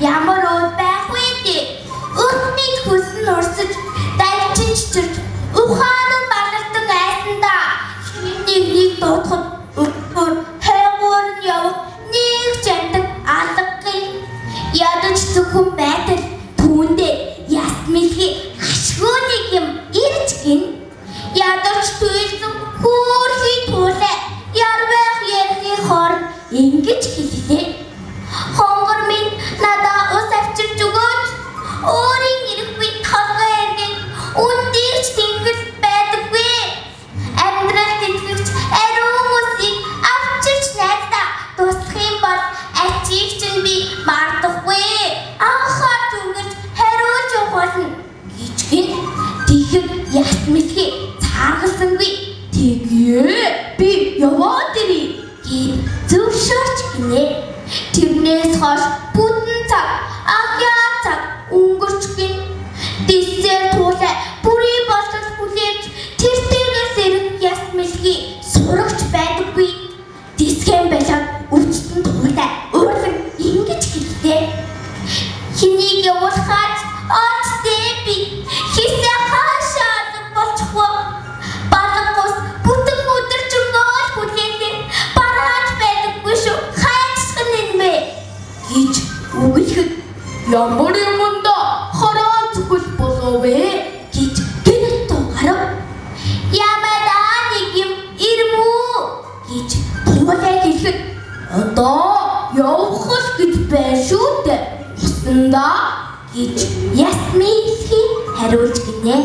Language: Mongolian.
ямар ууд байх вэ дээ. Өсний хүсн урсаж дайчин чичирч ухаан нь балардаг айсанда нэг дуудахад өдөр хайгуур нь явах нэг жамдаг алгагын ядаж зөвхөн байтал түүндээ ясмилхий ашгүй нэг юм ирж гин ядаж туйлсан хөөрхий туулаа ярвах ярхи хор ингэж хэллээ. Хонгор минь надаа ус авчирч өгөөч. Өөрийн ирэхгүй толгой эргэн үндийч тэнгэр байдаггүй. Амьдрал тэтгэгч ариун усыг авчирч найдаа дуслах юм бол ачийг чинь би мардахгүй. Анхаар түнгэж хариулж ухуулна гэж гин. Тэгэхэд ясмилхий цааргалсангүй. Тэгээ би яваад ирье гэд зөвшөөрч гинэ. Тэрнээс хойш бүтэн цаг агяа цаг өнгөрч гин. Дисээр туулаа бүрий болтол хүлээж тэр дээрээс ирэх ясмилхий сурагч байдаггүй. Дисхэн байлаад өвчтөн туулаа уурлан ингэж хэллээ. Хэнийг явуулахаач очдээ би хисээ хаашаа болчихвоо. Балгаас бүтэн өдөржингөө хүлээлээ бараад байдаггүй шүү. Гэж үгэлэхэд ямар юмда хараа зүгэл болов вэ гэж гинт гарав. Ямадаа нэг юм ирмүү гэж туулаа хэлэхэд одоо явах гэж байна шүү дээ. Усандаа гэж ясмилхий хариулж гинэ.